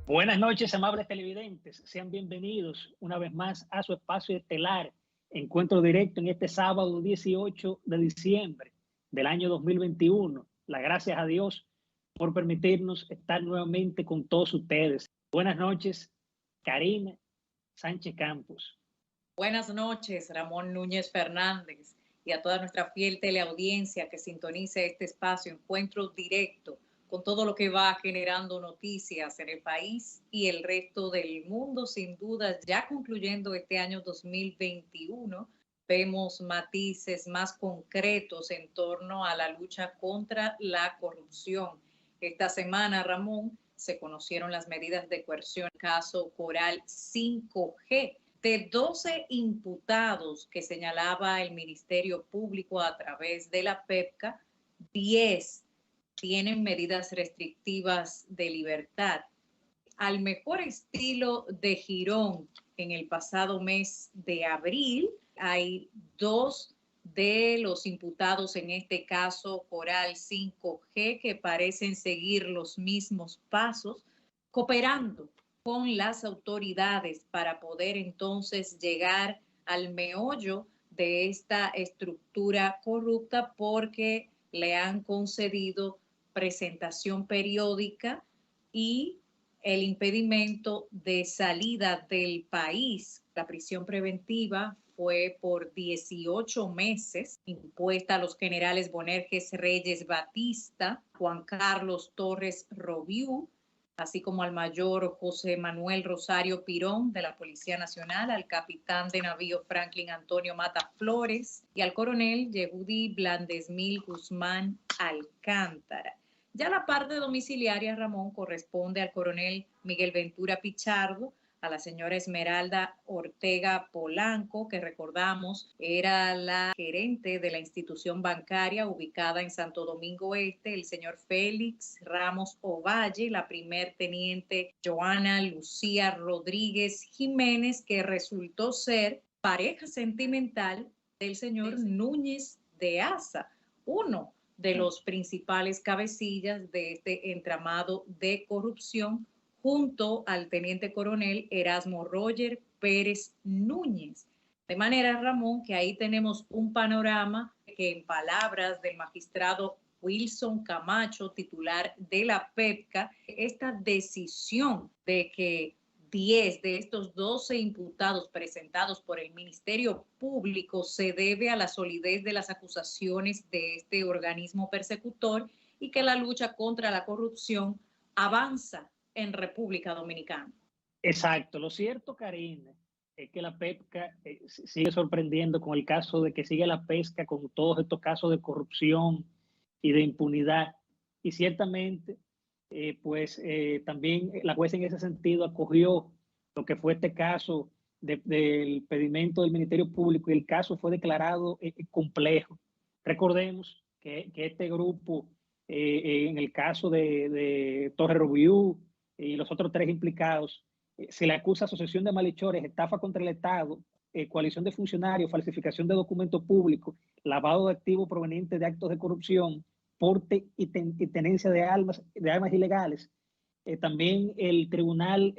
Buenas noches, amables televidentes. Sean bienvenidos una vez más a su espacio estelar, encuentro directo en este sábado 18 de diciembre del año 2021. Las gracias a Dios por permitirnos estar nuevamente con todos ustedes. Buenas noches, Karina Sánchez Campos. Buenas noches, Ramón Núñez Fernández, y a toda nuestra fiel teleaudiencia que sintonice este espacio, encuentro directo, con todo lo que va generando noticias en el país y el resto del mundo. Sin duda, ya concluyendo este año 2021, vemos matices más concretos en torno a la lucha contra la corrupción. Esta semana, Ramón, se conocieron las medidas de coerción caso Coral 5G. De 12 imputados que señalaba el Ministerio Público a través de la PEPCA, 10 tienen medidas restrictivas de libertad. Al mejor estilo de Girón, en el pasado mes de abril, hay 2 de los imputados en este caso Coral 5G que parecen seguir los mismos pasos, cooperando con las autoridades para poder entonces llegar al meollo de esta estructura corrupta, porque le han concedido presentación periódica y el impedimento de salida del país. La prisión preventiva fue por 18 meses, impuesta a los generales Bonerges Reyes Batista, Juan Carlos Torres Robiú, así como al mayor José Manuel Rosario Pirón de la Policía Nacional, al capitán de navío Franklin Antonio Mata Flores y al coronel Yehudi Blandesmil Guzmán Alcántara. Ya la parte domiciliaria, Ramón, corresponde al coronel Miguel Ventura Pichardo, a la señora Esmeralda Ortega Polanco, que recordamos era la gerente de la institución bancaria ubicada en Santo Domingo Este, el señor Félix Ramos Ovalle, la primer teniente Joana Lucía Rodríguez Jiménez, que resultó ser pareja sentimental del señor Núñez de Asa, uno de los principales cabecillas de este entramado de corrupción, junto al teniente coronel Erasmo Roger Pérez Núñez. De manera, Ramón, que ahí tenemos un panorama que, en palabras del magistrado Wilson Camacho, titular de la PEPCA, esta decisión de que 10 de estos 12 imputados presentados por el Ministerio Público se debe a la solidez de las acusaciones de este organismo persecutor y que la lucha contra la corrupción avanza en República Dominicana. Exacto. Lo cierto, Karina, es que la PEPCA sigue sorprendiendo con el caso de que sigue la pesca con todos estos casos de corrupción y de impunidad. Y ciertamente, también la jueza en ese sentido acogió lo que fue este caso del pedimento del Ministerio Público, y el caso fue declarado complejo. Recordemos que este grupo, en el caso de Torre Robiú y los otros 3 implicados, se le acusa asociación de malhechores, estafa contra el Estado, coalición de funcionarios, falsificación de documentos públicos, lavado de activos provenientes de actos de corrupción, porte y tenencia de armas ilegales. También el tribunal,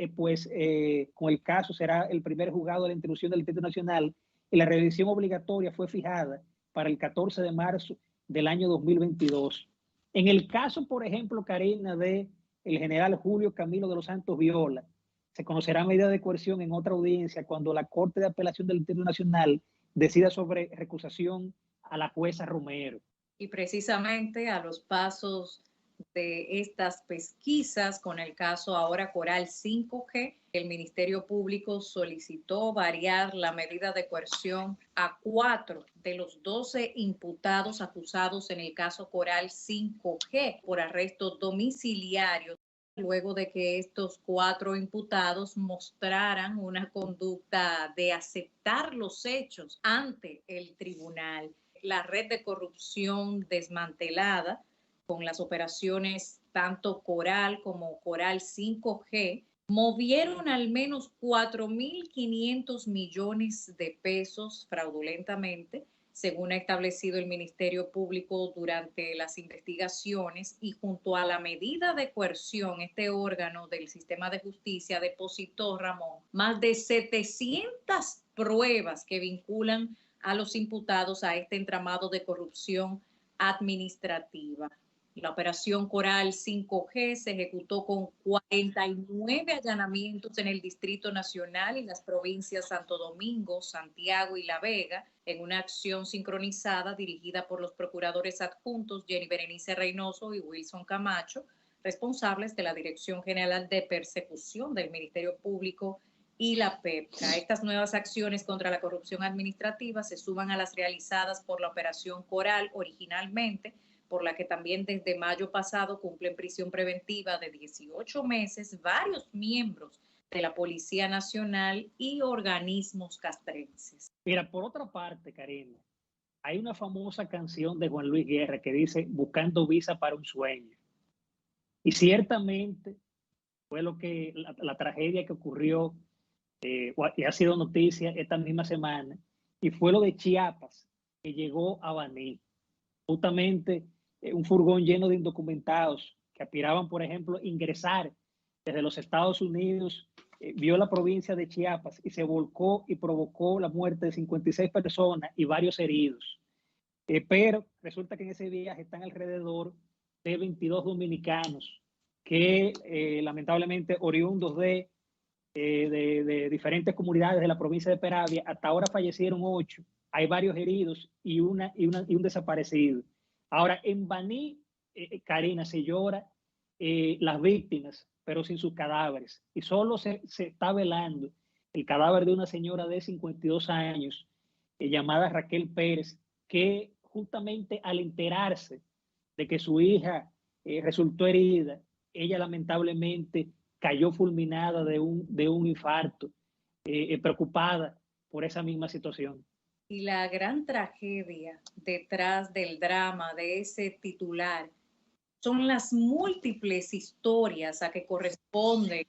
con el caso, será el primer juzgado de la instrucción del Distrito Nacional, y la revisión obligatoria fue fijada para el 14 de marzo del año 2022. En el caso, por ejemplo, Karina, de el general Julio Camilo de los Santos Viola, se conocerá medida de coerción en otra audiencia cuando la Corte de Apelación del Distrito Nacional decida sobre recusación a la jueza Romero. Y precisamente a los pasos de estas pesquisas con el caso ahora Coral 5G, el Ministerio Público solicitó variar la medida de coerción a 4 de los 12 imputados acusados en el caso Coral 5G por arresto domiciliario, luego de que estos 4 imputados mostraran una conducta de aceptar los hechos ante el tribunal. La red de corrupción desmantelada con las operaciones tanto Coral como Coral 5G movieron al menos 4.500 millones de pesos fraudulentamente según ha establecido el Ministerio Público durante las investigaciones, y junto a la medida de coerción, este órgano del sistema de justicia depositó, Ramón, más de 700 pruebas que vinculan a los imputados a este entramado de corrupción administrativa. La operación Coral 5G se ejecutó con 49 allanamientos en el Distrito Nacional y las provincias Santo Domingo, Santiago y La Vega, en una acción sincronizada dirigida por los procuradores adjuntos Jenny Berenice Reynoso y Wilson Camacho, responsables de la Dirección General de Persecución del Ministerio Público y la PEPCA. Estas nuevas acciones contra la corrupción administrativa se suman a las realizadas por la Operación Coral originalmente, por la que también desde mayo pasado cumplen prisión preventiva de 18 meses varios miembros de la Policía Nacional y organismos castrenses. Mira, por otra parte, Karina, hay una famosa canción de Juan Luis Guerra que dice "Buscando visa para un sueño". Y ciertamente fue la tragedia que ocurrió y ha sido noticia esta misma semana, y fue lo de Chiapas, que llegó a Baní. Justamente un furgón lleno de indocumentados que aspiraban, por ejemplo, ingresar desde los Estados Unidos, vio la provincia de Chiapas y se volcó y provocó la muerte de 56 personas y varios heridos. Pero resulta que en ese viaje están alrededor de 22 dominicanos que lamentablemente oriundos de diferentes comunidades de la provincia de Peravia. Hasta ahora fallecieron 8, hay varios heridos y un desaparecido. Ahora, en Baní, Karina, se llora las víctimas, pero sin sus cadáveres. Y solo se está velando el cadáver de una señora de 52 años, llamada Raquel Pérez, que justamente al enterarse de que su hija resultó herida, ella lamentablemente cayó fulminada de un infarto, preocupada por esa misma situación. Y la gran tragedia detrás del drama de ese titular son las múltiples historias a que corresponde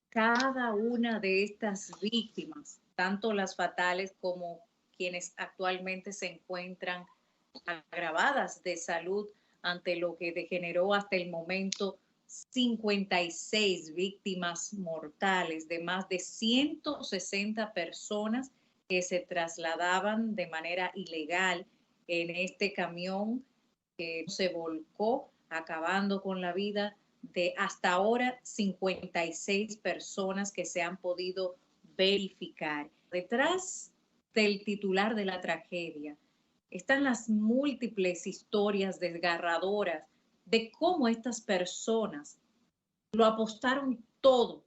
cada una de estas víctimas, tanto las fatales como quienes actualmente se encuentran agravadas de salud, ante lo que degeneró hasta el momento 56 víctimas mortales de más de 160 personas que se trasladaban de manera ilegal en este camión que se volcó, acabando con la vida de hasta ahora 56 personas que se han podido verificar. Detrás del titular de la tragedia están las múltiples historias desgarradoras de cómo estas personas lo apostaron todo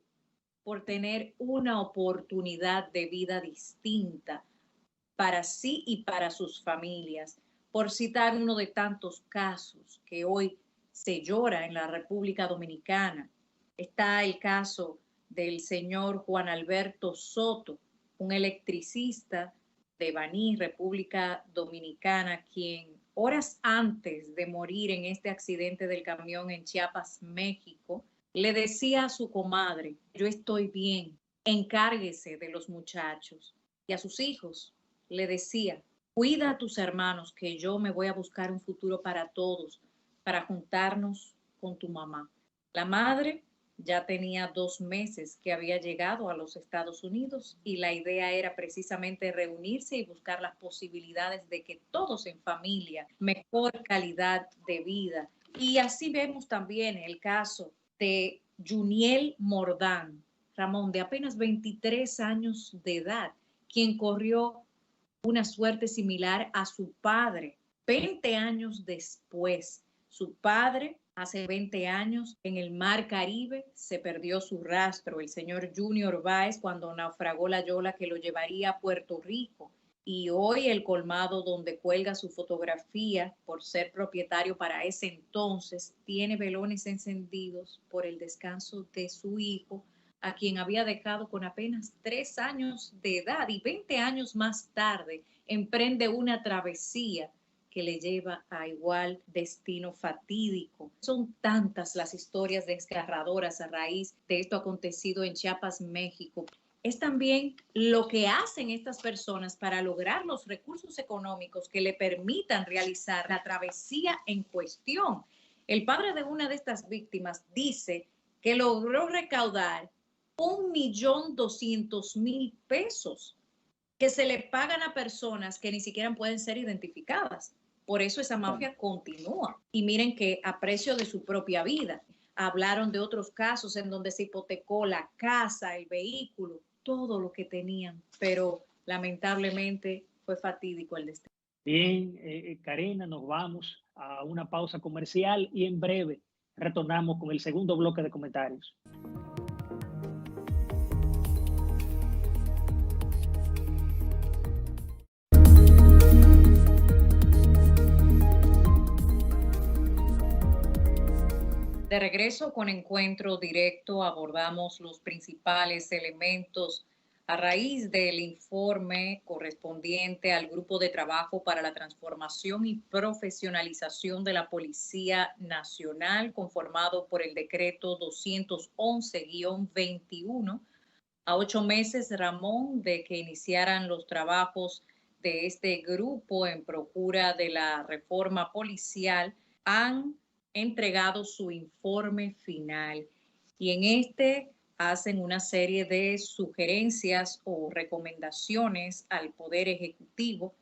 por tener una oportunidad de vida distinta para sí y para sus familias. Por citar uno de tantos casos que hoy se llora en la República Dominicana, está el caso del señor Juan Alberto Soto, un electricista de Baní, República Dominicana, quien horas antes de morir en este accidente del camión en Chiapas, México, le decía a su comadre: yo estoy bien, encárguese de los muchachos. Y a sus hijos le decía: cuida a tus hermanos, que yo me voy a buscar un futuro para todos, para juntarnos con tu mamá. La madre ya tenía 2 meses que había llegado a los Estados Unidos y la idea era precisamente reunirse y buscar las posibilidades de que todos en familia, mejor calidad de vida. Y así vemos también el caso de Juniel Mordán, Ramón, de apenas 23 años de edad, quien corrió una suerte similar a su padre 20 años después. Su padre, hace 20 años, en el Mar Caribe, se perdió su rastro, el señor Junior Báez, cuando naufragó la yola que lo llevaría a Puerto Rico. Y hoy el colmado donde cuelga su fotografía, por ser propietario para ese entonces, tiene velones encendidos por el descanso de su hijo, a quien había dejado con apenas 3 años de edad, y 20 años más tarde emprende una travesía que le lleva a igual destino fatídico. Son tantas las historias desgarradoras a raíz de esto acontecido en Chiapas, México. es también lo que hacen estas personas para lograr los recursos económicos que le permitan realizar la travesía en cuestión. El padre de una de estas víctimas dice que logró recaudar 1.200.000 pesos que se le pagan a personas que ni siquiera pueden ser identificadas. Por eso esa mafia continúa. Y miren que a precio de su propia vida. Hablaron de otros casos en donde se hipotecó la casa, el vehículo, todo lo que tenían, pero lamentablemente fue fatídico el destino. Bien, Karina, nos vamos a una pausa comercial y en breve retornamos con el segundo bloque de comentarios. De regreso con Encuentro Directo, abordamos los principales elementos a raíz del informe correspondiente al Grupo de Trabajo para la Transformación y Profesionalización de la Policía Nacional, conformado por el decreto 211-21, a 8 meses, Ramón, de que iniciaran los trabajos de este grupo en procura de la reforma policial, han entregado su informe final y en este hacen una serie de sugerencias o recomendaciones al Poder Ejecutivo,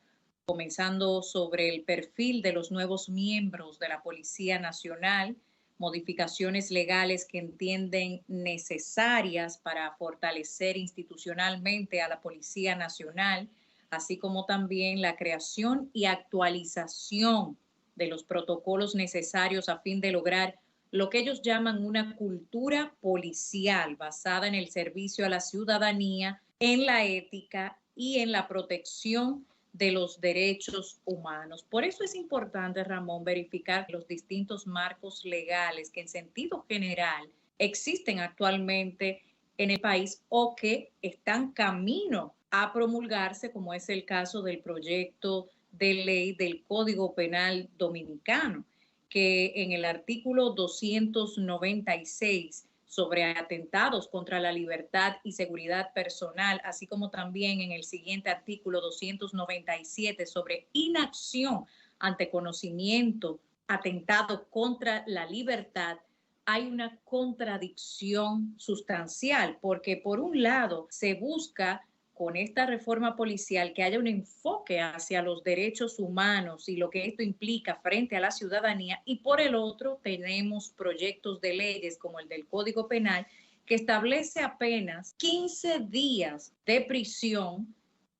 comenzando sobre el perfil de los nuevos miembros de la Policía Nacional, modificaciones legales que entienden necesarias para fortalecer institucionalmente a la Policía Nacional, así como también la creación y actualización de los protocolos necesarios a fin de lograr lo que ellos llaman una cultura policial basada en el servicio a la ciudadanía, en la ética y en la protección de los derechos humanos. Por eso es importante, Ramón, verificar los distintos marcos legales que en sentido general existen actualmente en el país o que están camino a promulgarse, como es el caso del proyecto de ley del Código Penal Dominicano, que en el artículo 296 sobre atentados contra la libertad y seguridad personal, así como también en el siguiente artículo 297 sobre inacción ante conocimiento, atentado contra la libertad, hay una contradicción sustancial, porque por un lado se busca con esta reforma policial que haya un enfoque hacia los derechos humanos y lo que esto implica frente a la ciudadanía, y por el otro tenemos proyectos de leyes como el del Código Penal que establece apenas 15 días de prisión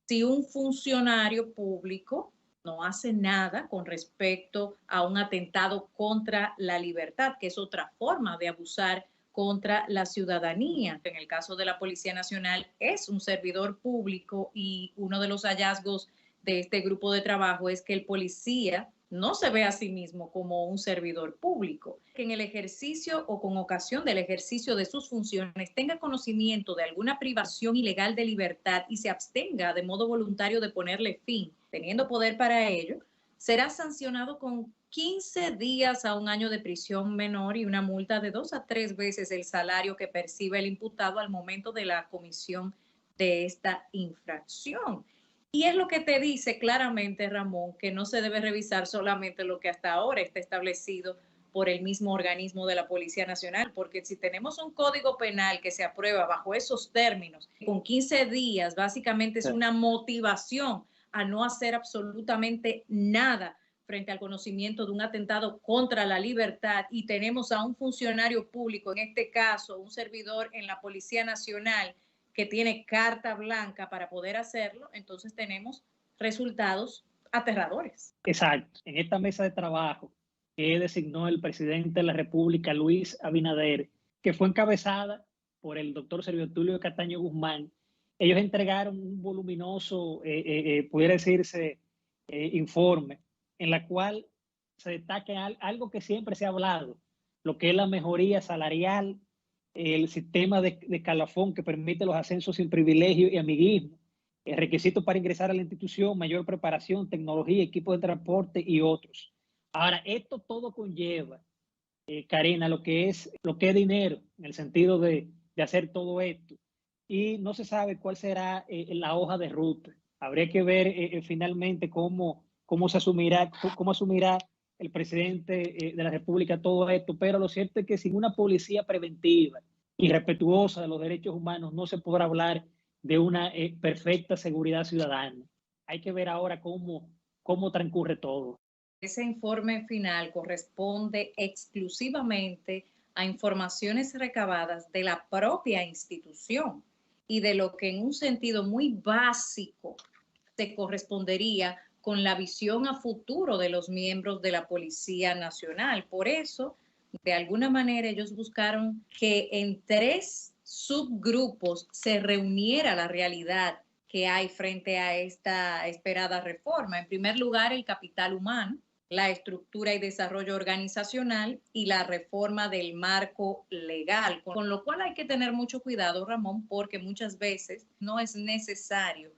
si un funcionario público no hace nada con respecto a un atentado contra la libertad, que es otra forma de abusar contra la ciudadanía. En el caso de la Policía Nacional es un servidor público y uno de los hallazgos de este grupo de trabajo es que el policía no se ve a sí mismo como un servidor público, que en el ejercicio o con ocasión del ejercicio de sus funciones tenga conocimiento de alguna privación ilegal de libertad y se abstenga de modo voluntario de ponerle fin, teniendo poder para ello, será sancionado con 15 días a 1 año de prisión menor y una multa de 2 a 3 veces el salario que percibe el imputado al momento de la comisión de esta infracción. Y es lo que te dice claramente, Ramón, que no se debe revisar solamente lo que hasta ahora está establecido por el mismo organismo de la Policía Nacional, porque si tenemos un código penal que se aprueba bajo esos términos, con 15 días, básicamente es una motivación a no hacer absolutamente nada frente al conocimiento de un atentado contra la libertad, y tenemos a un funcionario público, en este caso un servidor en la Policía Nacional, que tiene carta blanca para poder hacerlo, entonces tenemos resultados aterradores. Exacto. En esta mesa de trabajo que designó el presidente de la República, Luis Abinader, que fue encabezada por el doctor Servio Tulio Cataño Guzmán, ellos entregaron un voluminoso, pudiera decirse, informe, en la cual se destaca algo que siempre se ha hablado, lo que es la mejoría salarial, el sistema de escalafón que permite los ascensos sin privilegio y amiguismo, el requisito para ingresar a la institución, mayor preparación, tecnología, equipo de transporte y otros. Ahora, esto todo conlleva, Karina, lo que es dinero, en el sentido de hacer todo esto. y no se sabe cuál será la hoja de ruta. Habría que ver finalmente cómo asumirá el presidente de la República todo esto, pero lo cierto es que sin una policía preventiva y respetuosa de los derechos humanos no se podrá hablar de una perfecta seguridad ciudadana. Hay que ver ahora cómo transcurre todo. Ese informe final corresponde exclusivamente a informaciones recabadas de la propia institución y de lo que en un sentido muy básico se correspondería con la visión a futuro de los miembros de la Policía Nacional. Por eso, de alguna manera, ellos buscaron que en 3 subgrupos se reuniera la realidad que hay frente a esta esperada reforma. En primer lugar, el capital humano, la estructura y desarrollo organizacional y la reforma del marco legal, con lo cual hay que tener mucho cuidado, Ramón, porque muchas veces no es necesario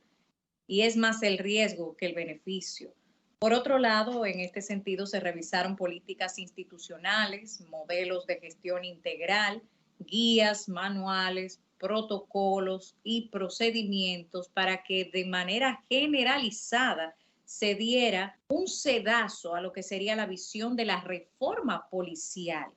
y es más el riesgo que el beneficio. Por otro lado, en este sentido se revisaron políticas institucionales, modelos de gestión integral, guías, manuales, protocolos y procedimientos para que de manera generalizada se diera un sedazo a lo que sería la visión de la reforma policial.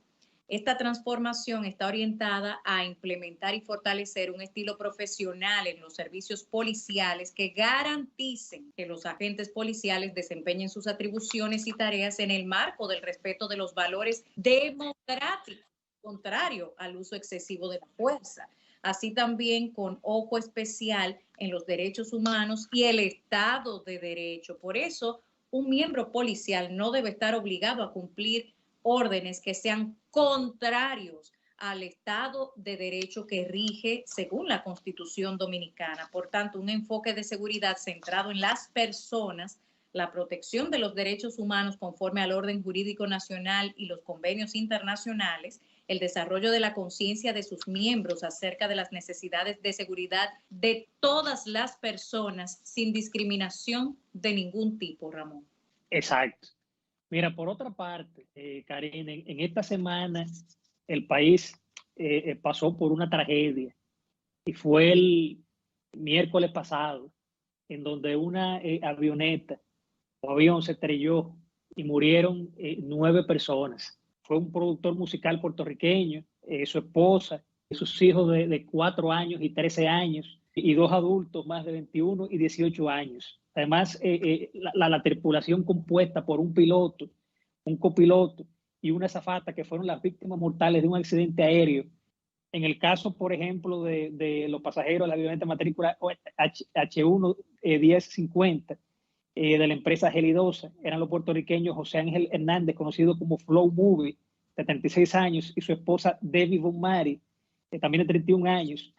Esta transformación está orientada a implementar y fortalecer un estilo profesional en los servicios policiales que garanticen que los agentes policiales desempeñen sus atribuciones y tareas en el marco del respeto de los valores democráticos, contrario al uso excesivo de la fuerza. Así también con ojo especial en los derechos humanos y el Estado de Derecho. Por eso, un miembro policial no debe estar obligado a cumplir órdenes que sean contrarios al Estado de Derecho que rige según la Constitución Dominicana. Por tanto, un enfoque de seguridad centrado en las personas, la protección de los derechos humanos conforme al orden jurídico nacional y los convenios internacionales, el desarrollo de la conciencia de sus miembros acerca de las necesidades de seguridad de todas las personas sin discriminación de ningún tipo, Ramón. Exacto. Mira, por otra parte, Karen, en esta semana el país pasó por una tragedia y fue el miércoles pasado en donde una avioneta o avión se estrelló y murieron 9 personas. Fue un productor musical puertorriqueño, su esposa y sus hijos de 4 años y 13 años y 2 adultos más de 21 y 18 años. Además, la tripulación compuesta por un piloto, un copiloto y una azafata que fueron las víctimas mortales de un accidente aéreo. En el caso, por ejemplo, de los pasajeros de la avioneta matrícula H1 1050 de la empresa Gelidosa, eran los puertorriqueños José Ángel Hernández, conocido como Flow Movie, de 36 años, y su esposa Debbie Von Mari, también de 31 años.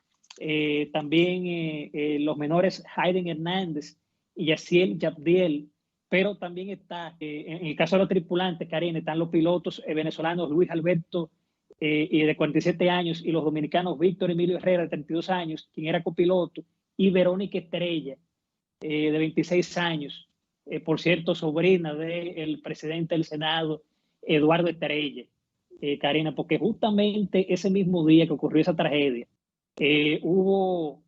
También los menores Hayden Hernández y Yaciel Yabdiel, pero también está, en el caso de los tripulantes, Karen, están los pilotos venezolanos Luis Alberto de 47 años y los dominicanos Víctor Emilio Herrera, de 32 años, quien era copiloto, y Verónica Estrella, de 26 años, por cierto, sobrina del presidente del Senado, Eduardo Estrella, Karina, porque justamente ese mismo día que ocurrió esa tragedia, hubo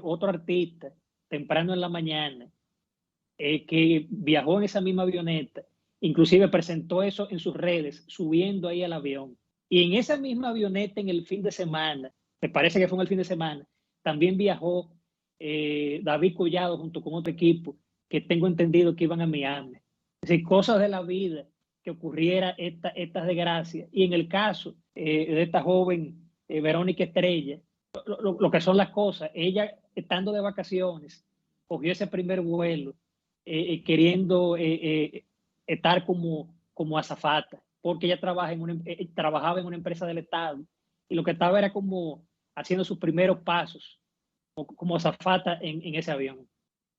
otro artista temprano en la mañana que viajó en esa misma avioneta, inclusive presentó eso en sus redes, subiendo ahí al avión. Y en esa misma avioneta en el fin de semana, me parece que fue en el fin de semana, también viajó David Collado junto con otro equipo que tengo entendido que iban a Miami. Es decir, cosas de la vida que ocurriera estas desgracias. Y en el caso de esta joven Verónica Estrella, lo que son las cosas, ella estando de vacaciones, cogió ese primer vuelo queriendo estar como azafata, porque ella trabajaba en una empresa del Estado y lo que estaba era como haciendo sus primeros pasos como azafata en ese avión.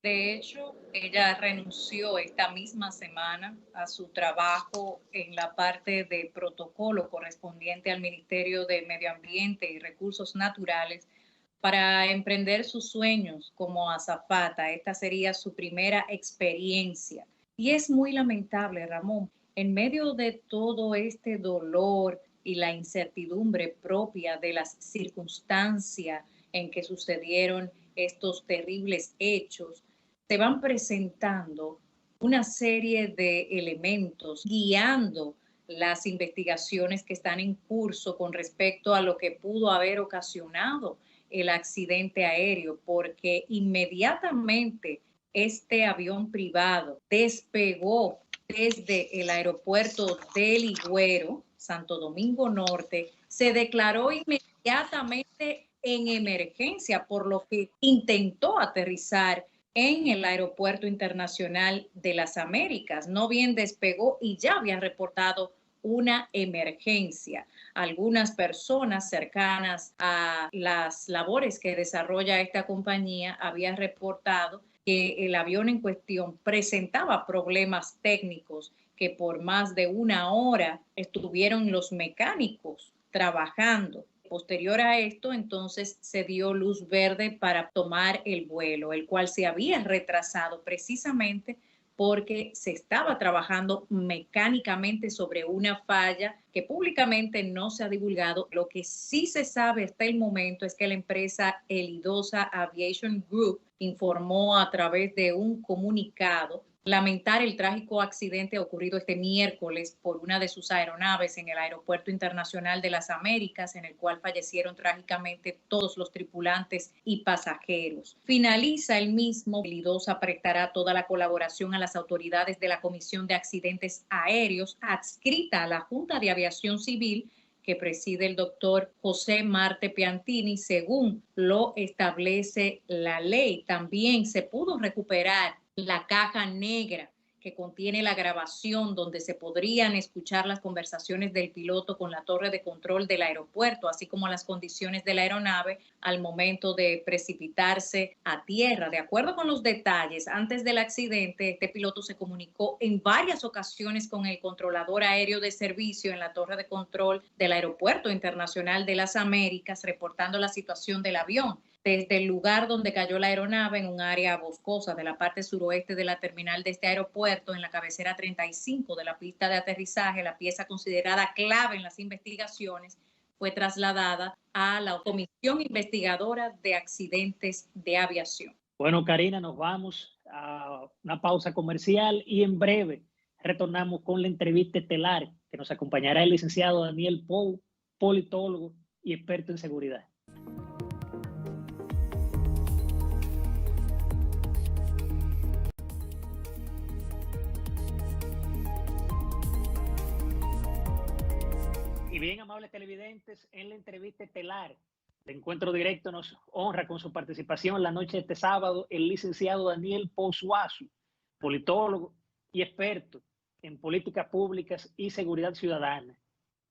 De hecho, ella renunció esta misma semana a su trabajo en la parte de protocolo correspondiente al Ministerio de Medio Ambiente y Recursos Naturales para emprender sus sueños como azafata. Esta sería su primera experiencia. Y es muy lamentable, Ramón, en medio de todo este dolor y la incertidumbre propia de las circunstancias en que sucedieron estos terribles hechos, se van presentando una serie de elementos guiando las investigaciones que están en curso con respecto a lo que pudo haber ocasionado el accidente aéreo, porque inmediatamente este avión privado despegó desde el aeropuerto del Higüero, Santo Domingo Norte, se declaró inmediatamente en emergencia, por lo que intentó aterrizar en el Aeropuerto Internacional de las Américas. No bien despegó y ya habían reportado una emergencia. Algunas personas cercanas a las labores que desarrolla esta compañía habían reportado que el avión en cuestión presentaba problemas técnicos, que por más de una hora estuvieron los mecánicos trabajando. Posterior a esto, entonces se dio luz verde para tomar el vuelo, el cual se había retrasado precisamente porque se estaba trabajando mecánicamente sobre una falla que públicamente no se ha divulgado. Lo que sí se sabe hasta el momento es que la empresa Elidosa Aviation Group informó a través de un comunicado lamentar el trágico accidente ocurrido este miércoles por una de sus aeronaves en el Aeropuerto Internacional de las Américas, en el cual fallecieron trágicamente todos los tripulantes y pasajeros. Finaliza el mismo. Elidosa prestará toda la colaboración a las autoridades de la Comisión de Accidentes Aéreos adscrita a la Junta de Aviación Civil, que preside el doctor José Marte Piantini, según lo establece la ley. También se pudo recuperar la caja negra que contiene la grabación donde se podrían escuchar las conversaciones del piloto con la torre de control del aeropuerto, así como las condiciones de la aeronave al momento de precipitarse a tierra. De acuerdo con los detalles, antes del accidente, este piloto se comunicó en varias ocasiones con el controlador aéreo de servicio en la torre de control del Aeropuerto Internacional de las Américas, reportando la situación del avión. Desde el lugar donde cayó la aeronave, en un área boscosa de la parte suroeste de la terminal de este aeropuerto, en la cabecera 35 de la pista de aterrizaje, la pieza considerada clave en las investigaciones fue trasladada a la Comisión Investigadora de Accidentes de Aviación. Bueno, Karina, nos vamos a una pausa comercial y en breve retornamos con la entrevista estelar que nos acompañará el licenciado Daniel Pou, politólogo y experto en seguridad. Y bien, amables televidentes, en la entrevista estelar de Encuentro Directo nos honra con su participación la noche de este sábado el licenciado Daniel Pou Suazo, politólogo y experto en políticas públicas y seguridad ciudadana.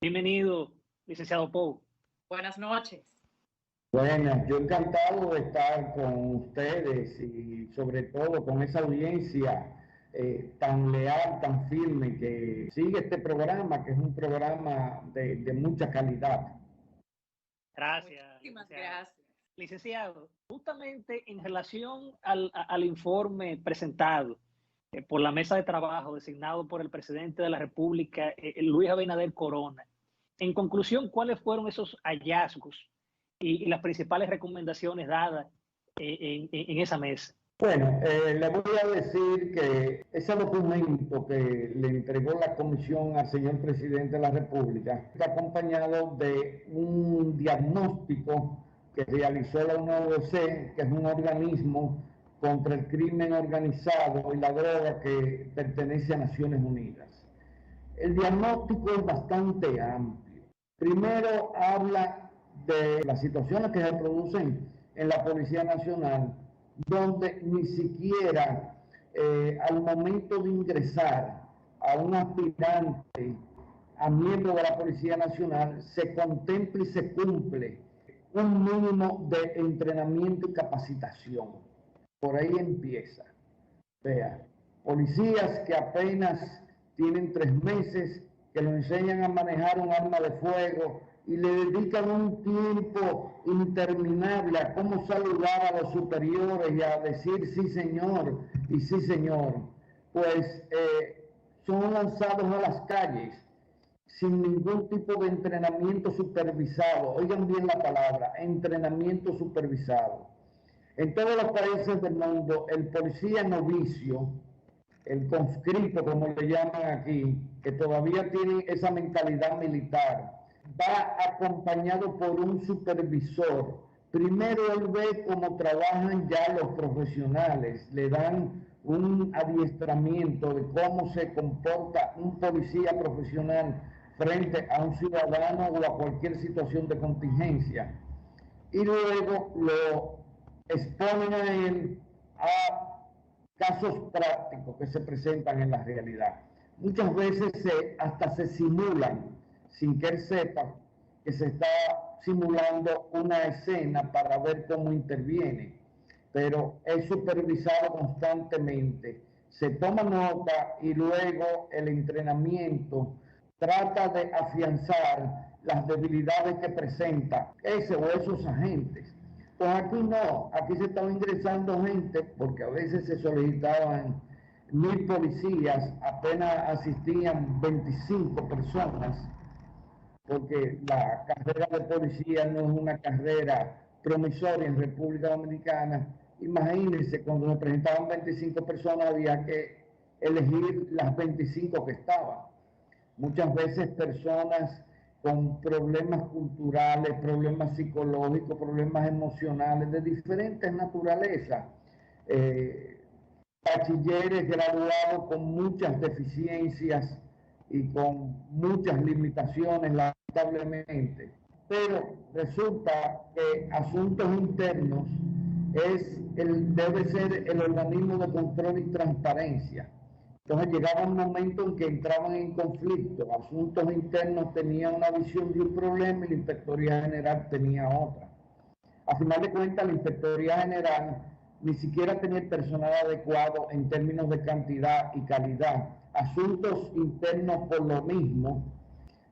Bienvenido, licenciado Pou. Buenas noches. Buenas, yo encantado de estar con ustedes y sobre todo con esa audiencia tan leal, tan firme que sigue este programa, que es un programa de mucha calidad. Gracias. Muchísimas gracias. Licenciado, justamente en relación al informe presentado por la mesa de trabajo designado por el presidente de la República, Luis Abinader Corona, en conclusión, ¿cuáles fueron esos hallazgos y las principales recomendaciones dadas en esa mesa? Bueno, le voy a decir que ese documento que le entregó la comisión al señor presidente de la República está acompañado de un diagnóstico que realizó la UNODC, que es un organismo contra el crimen organizado y la droga que pertenece a Naciones Unidas. El diagnóstico es bastante amplio. Primero habla de las situaciones que se producen en la Policía Nacional, donde ni siquiera al momento de ingresar a un aspirante a miembro de la Policía Nacional se contempla y se cumple un mínimo de entrenamiento y capacitación. Por ahí empieza. Vea, policías que apenas tienen 3 meses, que lo enseñan a manejar un arma de fuego y le dedican un tiempo interminable a cómo saludar a los superiores y a decir sí señor y sí señor, pues son lanzados a las calles sin ningún tipo de entrenamiento supervisado. Oigan bien la palabra, entrenamiento supervisado. En todos los países del mundo, el policía novicio, el conscripto, como le llaman aquí, que todavía tiene esa mentalidad militar, va acompañado por un supervisor. Primero él ve cómo trabajan ya los profesionales, le dan un adiestramiento de cómo se comporta un policía profesional frente a un ciudadano o a cualquier situación de contingencia. Y luego lo exponen a él a casos prácticos que se presentan en la realidad. Muchas veces hasta se simulan, sin que él sepa que se está simulando una escena para ver cómo interviene, pero es supervisado constantemente. Se toma nota y luego el entrenamiento trata de afianzar las debilidades que presenta ese o esos agentes. Pues aquí no, aquí se estaba ingresando gente porque a veces se solicitaban 1000 policías, apenas asistían 25 personas, porque la carrera de policía no es una carrera promisoria en República Dominicana. Imagínense, cuando nos presentaban 25 personas había que elegir las 25 que estaban. Muchas veces personas con problemas culturales, problemas psicológicos, problemas emocionales de diferentes naturalezas, bachilleres graduados con muchas deficiencias y con muchas limitaciones, lamentablemente. Pero resulta que asuntos internos debe ser el organismo de control y transparencia. Entonces llegaba un momento en que entraban en conflicto. Asuntos internos tenían una visión de un problema y la Inspectoría General tenía otra. A final de cuentas, la Inspectoría General ni siquiera tenía el personal adecuado en términos de cantidad y calidad. Asuntos internos por lo mismo.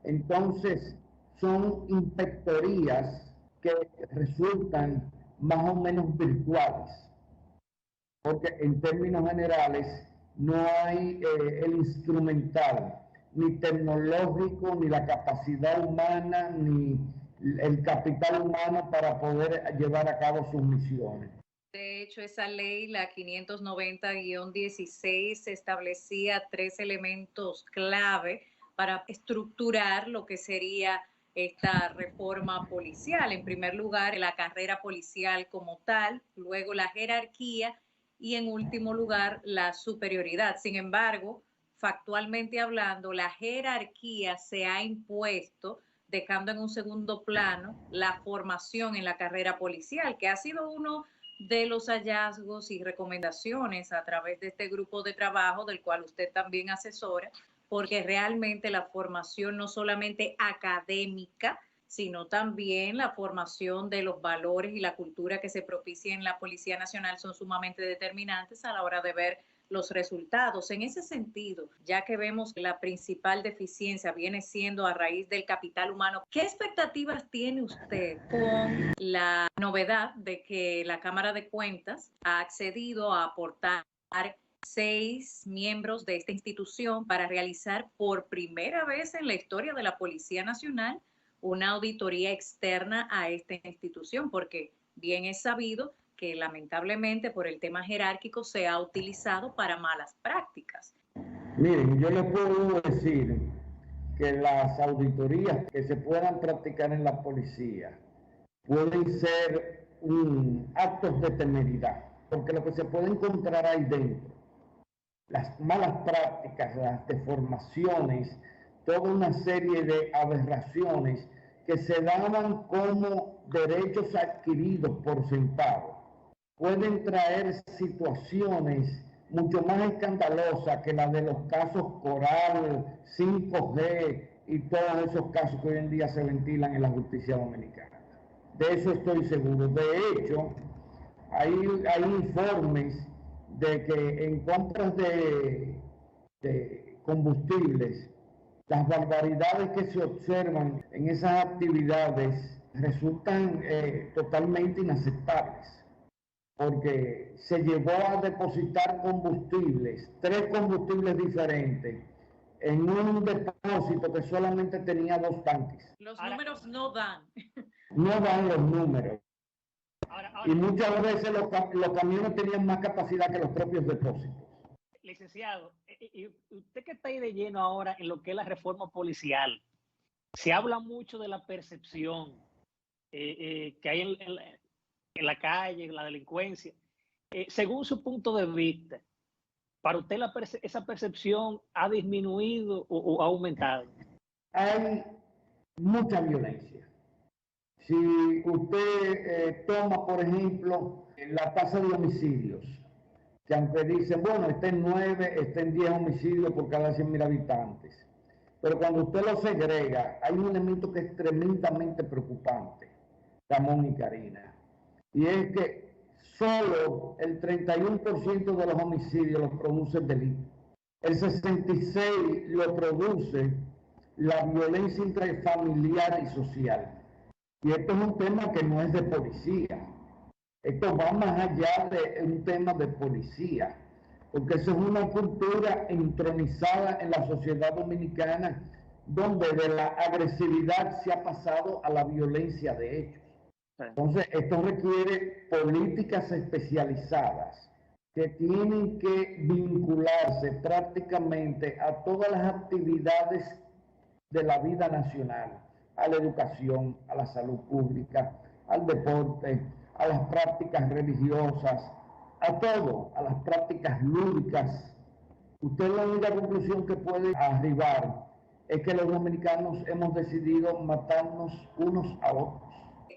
Entonces, son inspectorías que resultan más o menos virtuales, porque en términos generales no hay el instrumental, ni tecnológico, ni la capacidad humana, ni el capital humano para poder llevar a cabo sus misiones. De hecho, esa ley, la 590-16, establecía 3 elementos clave para estructurar lo que sería esta reforma policial. En primer lugar, la carrera policial como tal, luego la jerarquía y en último lugar la superioridad. Sin embargo, factualmente hablando, la jerarquía se ha impuesto, dejando en un segundo plano la formación en la carrera policial, que ha sido uno de los hallazgos y recomendaciones a través de este grupo de trabajo del cual usted también asesora, porque realmente la formación no solamente académica, sino también la formación de los valores y la cultura que se propicia en la Policía Nacional son sumamente determinantes a la hora de ver los resultados. En ese sentido, ya que vemos que la principal deficiencia viene siendo a raíz del capital humano, ¿qué expectativas tiene usted con la novedad de que la Cámara de Cuentas ha accedido a aportar 6 miembros de esta institución para realizar por primera vez en la historia de la Policía Nacional una auditoría externa a esta institución? Porque bien es sabido que lamentablemente por el tema jerárquico se ha utilizado para malas prácticas. Miren, yo les puedo decir que las auditorías que se puedan practicar en la policía pueden ser actos de temeridad, porque lo que se puede encontrar ahí dentro, las malas prácticas, las deformaciones, toda una serie de aberraciones que se daban como derechos adquiridos por centavos, pueden traer situaciones mucho más escandalosas que las de los casos Coral, 5G y todos esos casos que hoy en día se ventilan en la justicia dominicana. De eso estoy seguro. De hecho, hay informes de que en compras de combustibles, las barbaridades que se observan en esas actividades resultan totalmente inaceptables, porque se llevó a depositar combustibles, 3 combustibles diferentes, en un depósito que solamente tenía 2 tanques. Los números no dan. No dan los números. Ahora, Y muchas veces los camiones tenían más capacidad que los propios depósitos. licenciado, y usted que está ahí de lleno ahora en lo que es la reforma policial, se habla mucho de la percepción que hay en la calle, la delincuencia. Según su punto de vista, ¿para usted esa percepción ha disminuido o ha aumentado? Hay mucha violencia. Si usted toma, por ejemplo, la tasa de homicidios, que aunque dicen, bueno, está en 9, está en 10 homicidios por cada 100.000 habitantes, pero cuando usted lo segrega, hay un elemento que es tremendamente preocupante, Ramón y Karina, y es que solo el 31% de los homicidios los produce el delito. El 66% lo produce la violencia intrafamiliar y social. Y esto es un tema que no es de policía. Esto va más allá de un tema de policía, porque eso es una cultura entronizada en la sociedad dominicana, donde de la agresividad se ha pasado a la violencia de hechos. Entonces, esto requiere políticas especializadas que tienen que vincularse prácticamente a todas las actividades de la vida nacional, a la educación, a la salud pública, al deporte, a las prácticas religiosas, a todo, a las prácticas lúdicas. Usted la única conclusión que puede arribar es que los dominicanos hemos decidido matarnos unos a otros.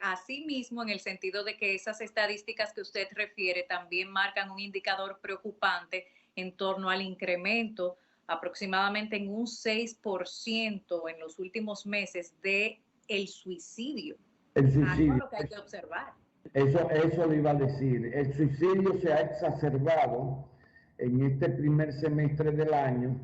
Asimismo, en el sentido de que esas estadísticas que usted refiere también marcan un indicador preocupante en torno al incremento aproximadamente en un 6% en los últimos meses de el suicidio. El suicidio. Algo lo que hay que observar. Eso le iba a decir. El suicidio se ha exacerbado en este primer semestre del año.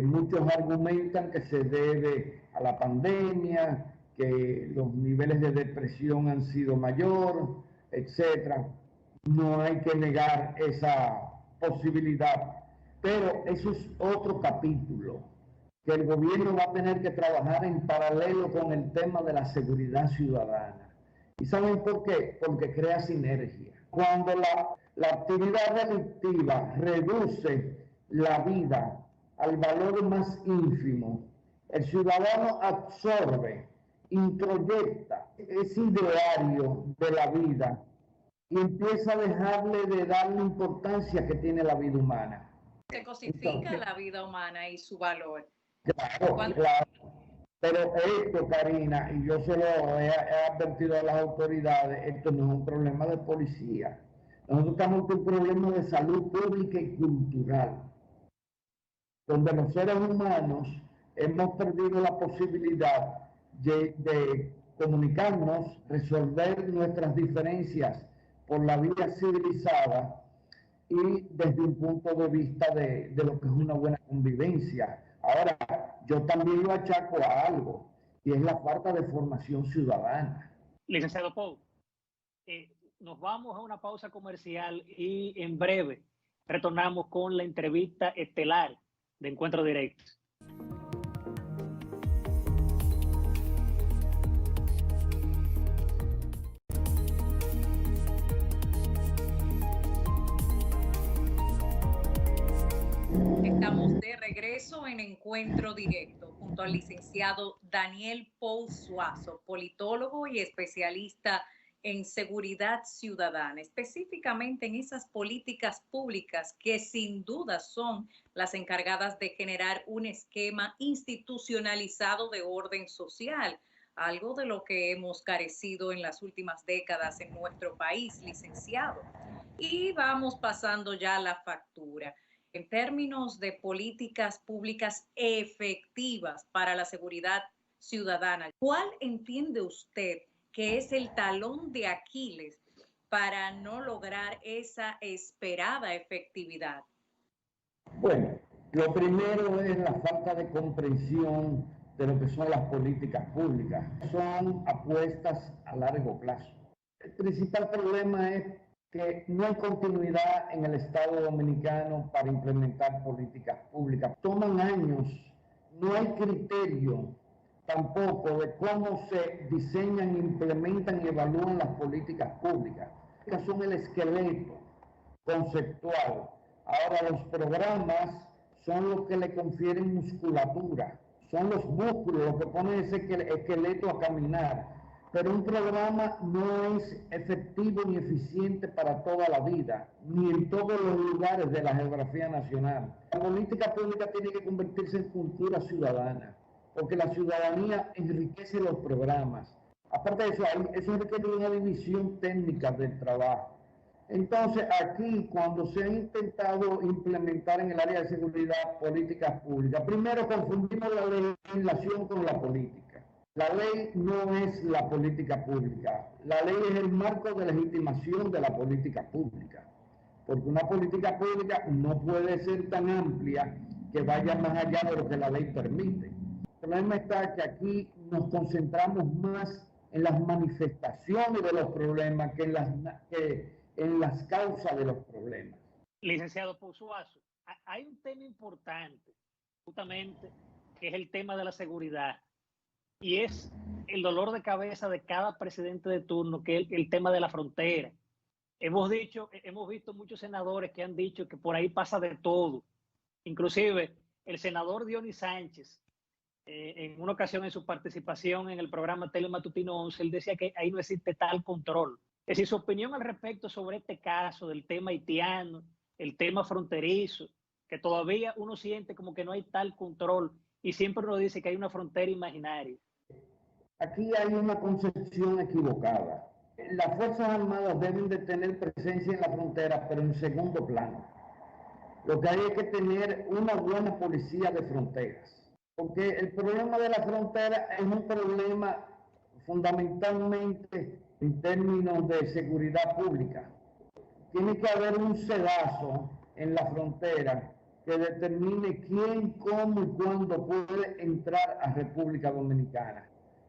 Muchos argumentan que se debe a la pandemia, que los niveles de depresión han sido mayor, etcétera. No hay que negar esa posibilidad, pero eso es otro capítulo que el gobierno va a tener que trabajar en paralelo con el tema de la seguridad ciudadana. ¿Y saben por qué? Porque crea sinergia. Cuando la actividad delictiva reduce la vida al valor más ínfimo, el ciudadano absorbe, introyecta ese ideario de la vida y empieza a dejarle de darle importancia que tiene la vida humana. Se cosifica la vida humana y su valor. Claro, claro. Pero esto, Karina, y yo se lo he advertido a las autoridades, esto no es un problema de policía. Nosotros estamos con un problema de salud pública y cultural, donde los seres humanos hemos perdido la posibilidad de comunicarnos, resolver nuestras diferencias por la vía civilizada y desde un punto de vista de lo que es una buena convivencia. Ahora, yo también lo achaco a algo, y es la falta de formación ciudadana. Licenciado Pou, nos vamos a una pausa comercial y en breve retornamos con la entrevista estelar de Encuentro Directo. Estamos de regreso en Encuentro Directo junto al licenciado Daniel Pou Suazo, politólogo y especialista en seguridad ciudadana, específicamente en esas políticas públicas que sin duda son las encargadas de generar un esquema institucionalizado de orden social, algo de lo que hemos carecido en las últimas décadas en nuestro país, licenciado. Y vamos pasando ya a la factura. En términos de políticas públicas efectivas para la seguridad ciudadana, ¿cuál entiende usted que es el talón de Aquiles para no lograr esa esperada efectividad? Bueno, lo primero es la falta de comprensión de lo que son las políticas públicas. Son apuestas a largo plazo. El principal problema es que no hay continuidad en el Estado dominicano para implementar políticas públicas. Toman años, no hay criterio tampoco de cómo se diseñan, implementan y evalúan las políticas públicas. Son el esqueleto conceptual. Ahora los programas son los que le confieren musculatura, son los músculos los que ponen ese esqueleto a caminar. Pero un programa no es efectivo ni eficiente para toda la vida, ni en todos los lugares de la geografía nacional. La política pública tiene que convertirse en cultura ciudadana, porque la ciudadanía enriquece los programas. Aparte de eso, eso requiere una división técnica del trabajo. Entonces, aquí, cuando se ha intentado implementar en el área de seguridad políticas públicas, primero confundimos la legislación con la política. La ley no es la política pública. La ley es el marco de legitimación de la política pública. Porque una política pública no puede ser tan amplia que vaya más allá de lo que la ley permite. El problema está que aquí nos concentramos más en las manifestaciones de los problemas que en las causas de los problemas. Licenciado Pousuazo, hay un tema importante, justamente, que es el tema de la seguridad. Y es el dolor de cabeza de cada presidente de turno, que es el tema de la frontera. Hemos visto muchos senadores que han dicho que por ahí pasa de todo. Inclusive el senador Dionis Sánchez, en una ocasión en su participación en el programa Telematutino 11, él decía que ahí no existe tal control. Es decir, su opinión al respecto sobre este caso, del tema haitiano, el tema fronterizo, que todavía uno siente como que no hay tal control y siempre uno dice que hay una frontera imaginaria. Aquí hay una concepción equivocada. Las Fuerzas Armadas deben de tener presencia en la frontera, pero en segundo plano. Lo que hay es que tener una buena policía de fronteras. Porque el problema de la frontera es un problema fundamentalmente en términos de seguridad pública. Tiene que haber un sedazo en la frontera que determine quién, cómo y cuándo puede entrar a República Dominicana.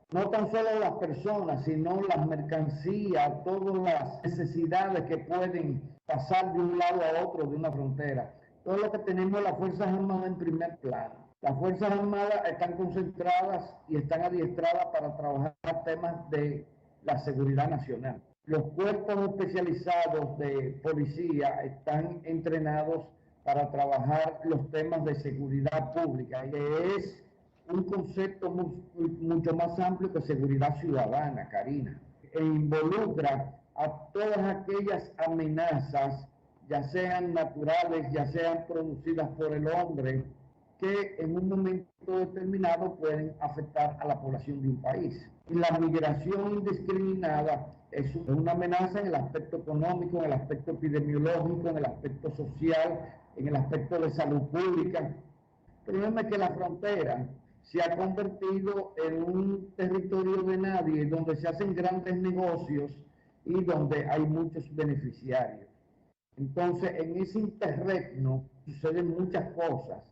No tan solo las personas, sino las mercancías, todas las necesidades que pueden pasar de un lado a otro de una frontera. Todo lo que tenemos las Fuerzas Armadas en primer plano. Las Fuerzas Armadas están concentradas y están adiestradas para trabajar temas de la seguridad nacional. Los cuerpos especializados de policía están entrenados para trabajar los temas de seguridad pública, que es un concepto mucho más amplio que seguridad ciudadana, Karina, e involucra a todas aquellas amenazas, ya sean naturales, ya sean producidas por el hombre, que en un momento determinado pueden afectar a la población de un país. Y la migración indiscriminada es una amenaza en el aspecto económico, en el aspecto epidemiológico, en el aspecto social, en el aspecto de salud pública. El problema es que la frontera se ha convertido en un territorio de nadie, donde se hacen grandes negocios y donde hay muchos beneficiarios. Entonces, en ese interregno suceden muchas cosas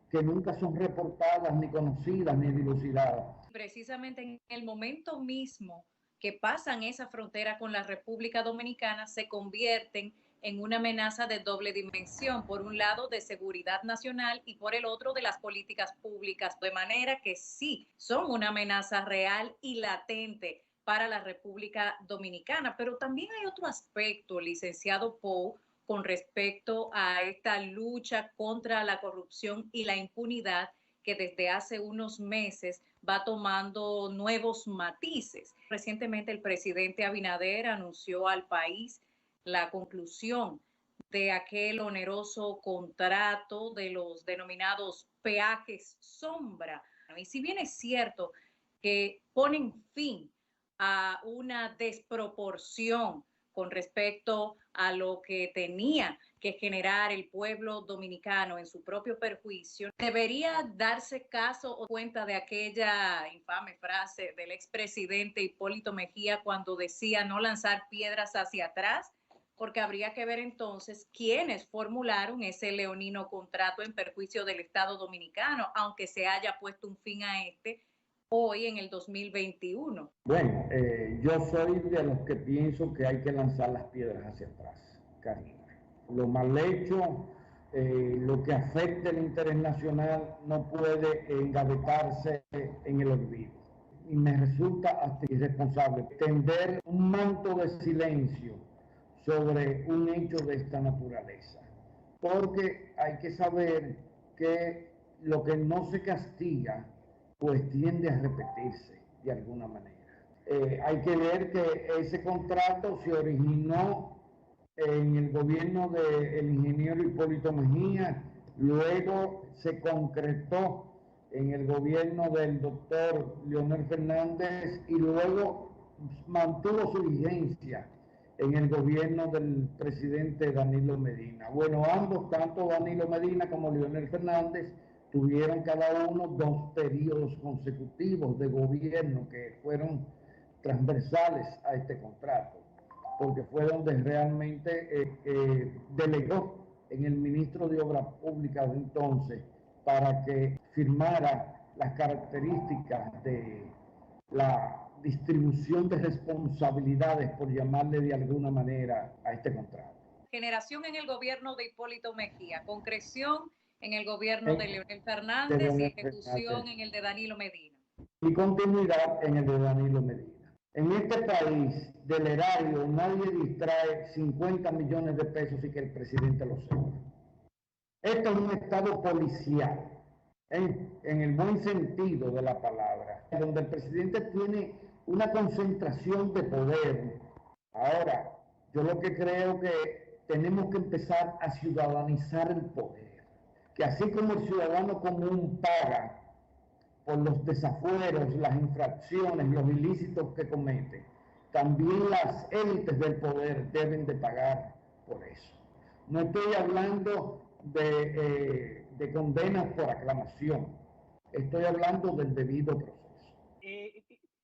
que nunca son reportadas, ni conocidas, ni dilucidadas. Precisamente en el momento mismo que pasan esa frontera con la República Dominicana, se convierten en una amenaza de doble dimensión, por un lado de seguridad nacional y por el otro de las políticas públicas, de manera que sí, son una amenaza real y latente para la República Dominicana. Pero también hay otro aspecto, licenciado Pou, con respecto a esta lucha contra la corrupción y la impunidad que desde hace unos meses va tomando nuevos matices. Recientemente el presidente Abinader anunció al país la conclusión de aquel oneroso contrato de los denominados peajes sombra. Y si bien es cierto que ponen fin a una desproporción con respecto a lo que tenía que generar el pueblo dominicano en su propio perjuicio, debería darse caso o cuenta de aquella infame frase del expresidente Hipólito Mejía cuando decía no lanzar piedras hacia atrás, porque habría que ver entonces quiénes formularon ese leonino contrato en perjuicio del Estado dominicano, aunque se haya puesto un fin a este hoy en el 2021? Bueno, yo soy de los que pienso que hay que lanzar las piedras hacia atrás, Karina. Lo mal hecho, lo que afecte el interés nacional no puede engavetarse en el olvido. Y me resulta hasta irresponsable tender un manto de silencio sobre un hecho de esta naturaleza. Porque hay que saber que lo que no se castiga, pues tiende a repetirse de alguna manera. Hay que ver que ese contrato se originó en el gobierno del ingeniero Hipólito Mejía, luego se concretó en el gobierno del doctor Leonel Fernández y luego mantuvo su vigencia en el gobierno del presidente Danilo Medina. Bueno, ambos, tanto Danilo Medina como Leonel Fernández, tuvieron cada uno 2 periodos consecutivos de gobierno que fueron transversales a este contrato, porque fue donde realmente delegó en el ministro de Obras Públicas de entonces para que firmara las características de la distribución de responsabilidades, por llamarle de alguna manera, a este contrato. Generación en el gobierno de Hipólito Mejía, concreción en el gobierno de Leonel Fernández y ejecución en el de Danilo Medina. Y continuidad en el de Danilo Medina. En este país, del erario, nadie distrae 50 millones de pesos y que el presidente lo sepa. Esto es un estado policial, en el buen sentido de la palabra, donde el presidente tiene una concentración de poder. Ahora, yo lo que creo que tenemos que empezar a ciudadanizar el poder, que así como el ciudadano común paga por los desafueros, las infracciones, los ilícitos que comete, también las élites del poder deben de pagar por eso. No estoy hablando de condenas por aclamación, estoy hablando del debido proceso.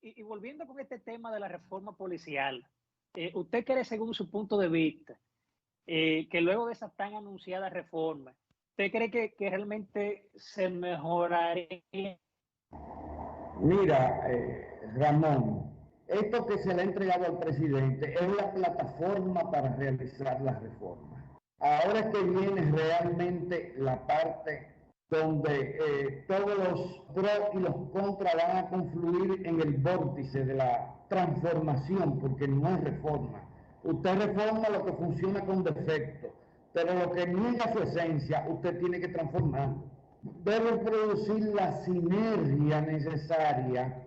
Y volviendo con este tema de la reforma policial, ¿usted cree, según su punto de vista, que luego de esa tan anunciada reforma, usted cree que realmente se mejoraría? Mira, Ramón, esto que se le ha entregado al presidente es la plataforma para realizar la reforma. Ahora es que viene realmente la parte donde todos los pros y los contras van a confluir en el vórtice de la transformación, porque no es reforma. Usted reforma lo que funciona con defecto, pero lo que niega su esencia, usted tiene que transformarlo. Debe producir la sinergia necesaria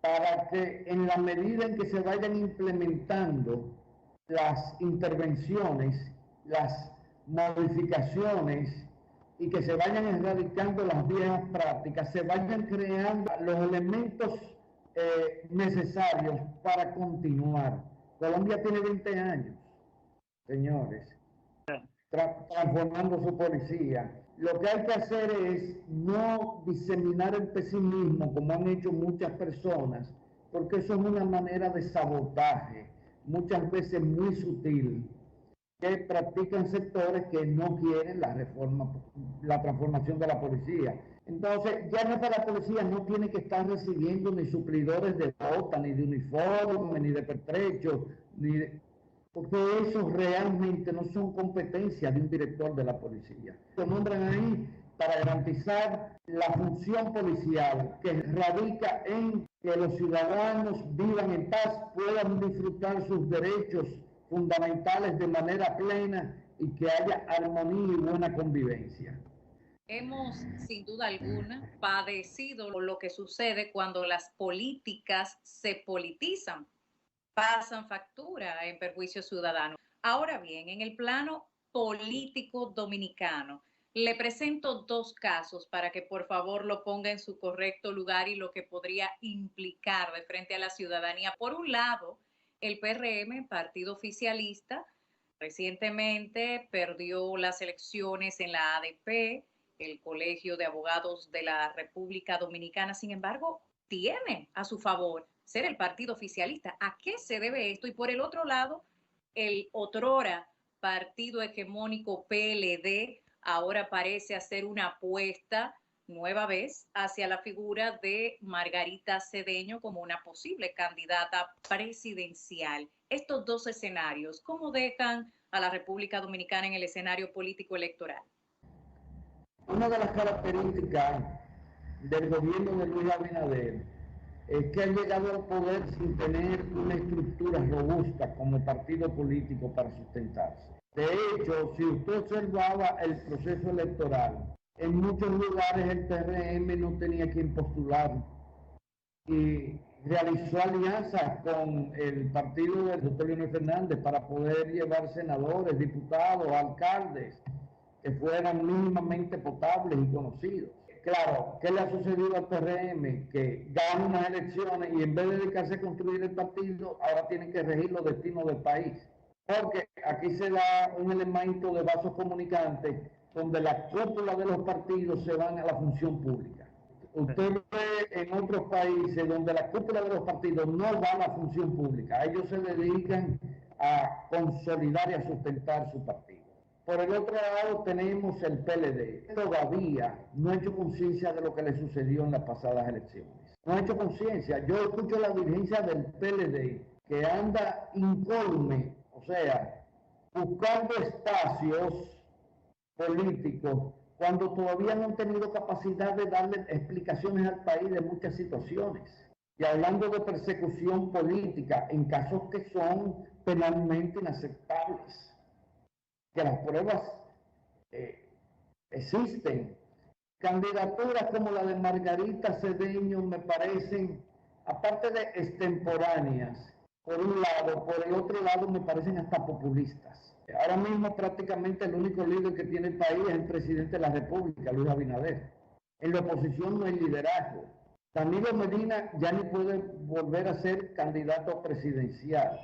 para que en la medida en que se vayan implementando las intervenciones, las modificaciones y que se vayan erradicando las viejas prácticas, se vayan creando los elementos necesarios para continuar. Colombia tiene 20 años, señores, transformando su policía. Lo que hay que hacer es no diseminar el pesimismo como han hecho muchas personas, porque eso es una manera de sabotaje, muchas veces muy sutil, que practican sectores que no quieren la transformación de la policía. Entonces, ya no para la policía no tiene que estar recibiendo ni suplidores de bota, ni de uniforme, ni de pertrecho, porque eso realmente no son competencias de un director de la policía. Lo nombran ahí para garantizar la función policial que radica en que los ciudadanos vivan en paz, puedan disfrutar sus derechos fundamentales de manera plena y que haya armonía y buena convivencia. Hemos, sin duda alguna, padecido lo que sucede cuando las políticas se politizan, pasan factura en perjuicio ciudadano. Ahora bien, en el plano político dominicano, le presento 2 casos para que por favor lo ponga en su correcto lugar y lo que podría implicar de frente a la ciudadanía. Por un lado, el PRM, partido oficialista, recientemente perdió las elecciones en la ADP, el Colegio de Abogados de la República Dominicana. Sin embargo, tiene a su favor ser el partido oficialista. ¿A qué se debe esto? Y por el otro lado, el otrora partido hegemónico PLD ahora parece hacer una apuesta nueva vez hacia la figura de Margarita Cedeño como una posible candidata presidencial. Estos dos escenarios, ¿cómo dejan a la República Dominicana en el escenario político electoral? Una de las características del gobierno de Luis Abinader es que ha llegado al poder sin tener una estructura robusta como partido político para sustentarse. De hecho, si usted observaba el proceso electoral, en muchos lugares el PRM no tenía quien postular y realizó alianzas con el partido del doctor Leonel Fernández para poder llevar senadores, diputados, alcaldes que fueran mínimamente potables y conocidos. Claro, ¿qué le ha sucedido al PRM? Que gana unas elecciones y en vez de dedicarse a construir el partido, ahora tienen que regir los destinos del país. Porque aquí se da un elemento de vasos comunicantes donde la cúpula de los partidos se van a la función pública. Usted ve en otros países donde la cúpula de los partidos no va a la función pública. Ellos se dedican a consolidar y a sustentar su partido. Por el otro lado tenemos el PLD. Todavía no ha hecho conciencia de lo que le sucedió en las pasadas elecciones. No ha hecho conciencia. Yo escucho la dirigencia del PLD que anda incólume, o sea, buscando espacios políticos cuando todavía no han tenido capacidad de darle explicaciones al país de muchas situaciones. Y hablando de persecución política en casos que son penalmente inaceptables. Que las pruebas existen. Candidaturas como la de Margarita Cedeño me parecen, aparte de extemporáneas, por un lado, por el otro lado me parecen hasta populistas. Ahora mismo prácticamente el único líder que tiene el país es el presidente de la República, Luis Abinader. En la oposición no hay liderazgo. Danilo Medina ya ni puede volver a ser candidato presidencial.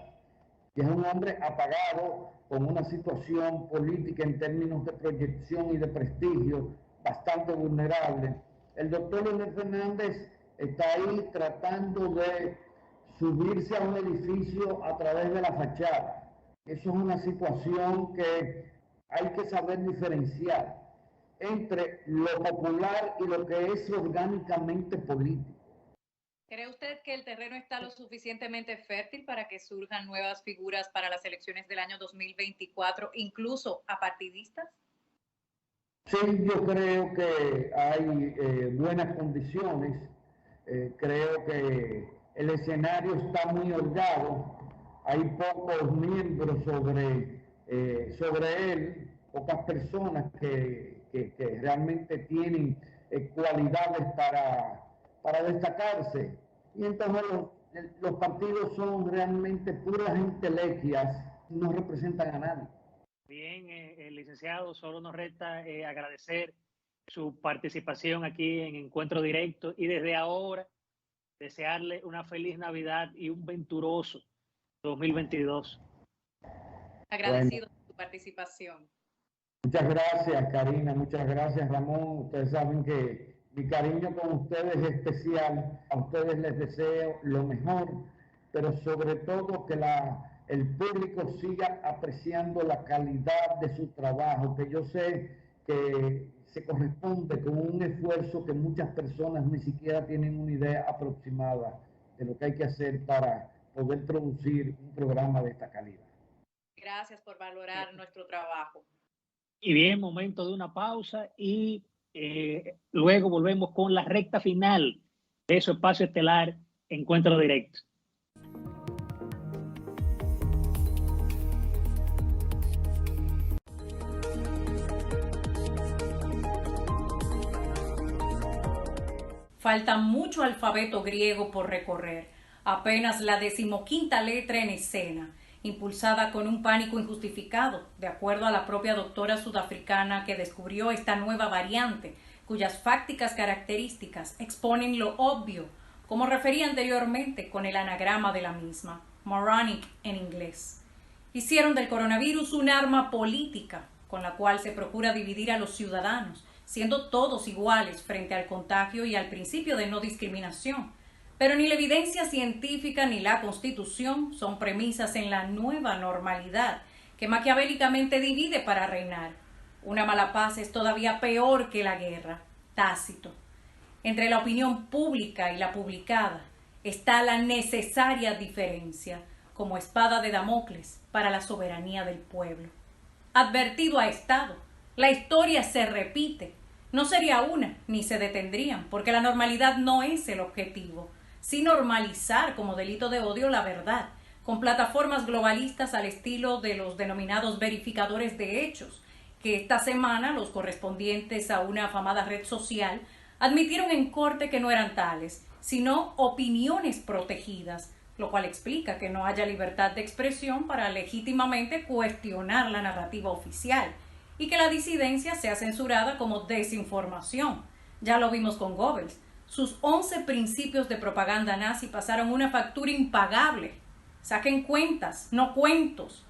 Y es un hombre apagado, con una situación política en términos de proyección y de prestigio bastante vulnerable. El doctor Leonel Fernández está ahí tratando de subirse a un edificio a través de la fachada. Eso es una situación que hay que saber diferenciar entre lo popular y lo que es orgánicamente político. ¿Cree usted que el terreno está lo suficientemente fértil para que surjan nuevas figuras para las elecciones del año 2024, incluso apartidistas? Sí, yo creo que hay buenas condiciones. Creo que el escenario está muy holgado. Hay pocos miembros sobre él, pocas personas que realmente tienen cualidades para destacarse. Y entonces los partidos son realmente puras entelequias, no representan a nadie. Bien, licenciado, solo nos resta agradecer su participación aquí en Encuentro Directo y desde ahora desearle una feliz Navidad y un venturoso 2022. Agradecido por su participación. Muchas gracias, Karina, muchas gracias, Ramón. Ustedes saben que mi cariño con ustedes es especial. A ustedes les deseo lo mejor, pero sobre todo que el público siga apreciando la calidad de su trabajo, que yo sé que se corresponde con un esfuerzo que muchas personas ni siquiera tienen una idea aproximada de lo que hay que hacer para poder producir un programa de esta calidad. Gracias por valorar nuestro trabajo. Y bien, momento de una pausa y luego volvemos con la recta final de su espacio estelar Encuentro Directo. Falta mucho alfabeto griego por recorrer, apenas la 15ª letra en escena, impulsada con un pánico injustificado, de acuerdo a la propia doctora sudafricana que descubrió esta nueva variante, cuyas fácticas características exponen lo obvio, como refería anteriormente con el anagrama de la misma, moronic en inglés. Hicieron del coronavirus un arma política, con la cual se procura dividir a los ciudadanos, siendo todos iguales frente al contagio y al principio de no discriminación. Pero ni la evidencia científica ni la Constitución son premisas en la nueva normalidad que maquiavélicamente divide para reinar. Una mala paz es todavía peor que la guerra. tácito. Entre la opinión pública y la publicada está la necesaria diferencia como espada de Damocles para la soberanía del pueblo. Advertido ha estado, la historia se repite. No sería una, ni se detendrían, porque la normalidad no es el objetivo, sino normalizar como delito de odio la verdad, con plataformas globalistas al estilo de los denominados verificadores de hechos, que esta semana los correspondientes a una afamada red social admitieron en corte que no eran tales, sino opiniones protegidas, lo cual explica que no haya libertad de expresión para legítimamente cuestionar la narrativa oficial y que la disidencia sea censurada como desinformación. Ya lo vimos con Goebbels. Sus 11 principios de propaganda nazi pasaron una factura impagable. Saquen cuentas, no cuentos,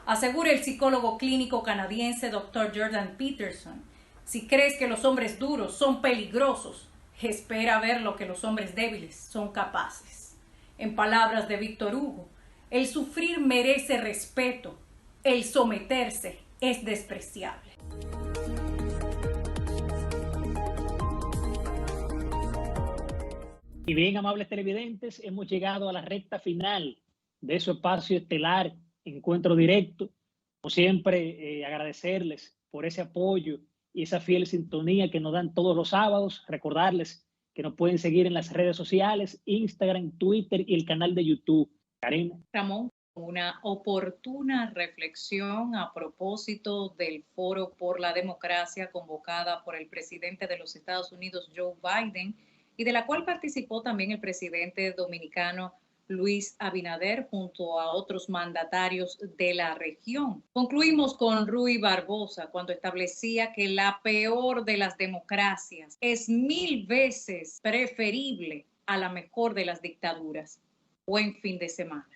asegura el psicólogo clínico canadiense Dr. Jordan Peterson. Si crees que los hombres duros son peligrosos, espera ver lo que los hombres débiles son capaces. En palabras de Víctor Hugo, el sufrir merece respeto, el someterse es despreciable. Y bien, amables televidentes, hemos llegado a la recta final de su espacio estelar, Encuentro Directo. Como siempre, agradecerles por ese apoyo y esa fiel sintonía que nos dan todos los sábados. Recordarles que nos pueden seguir en las redes sociales, Instagram, Twitter y el canal de YouTube. Karina. Ramón, una oportuna reflexión a propósito del Foro por la Democracia convocada por el presidente de los Estados Unidos, Joe Biden, y de la cual participó también el presidente dominicano Luis Abinader junto a otros mandatarios de la región. Concluimos con Rui Barbosa cuando establecía que la peor de las democracias es 1000 veces preferible a la mejor de las dictaduras. Buen fin de semana.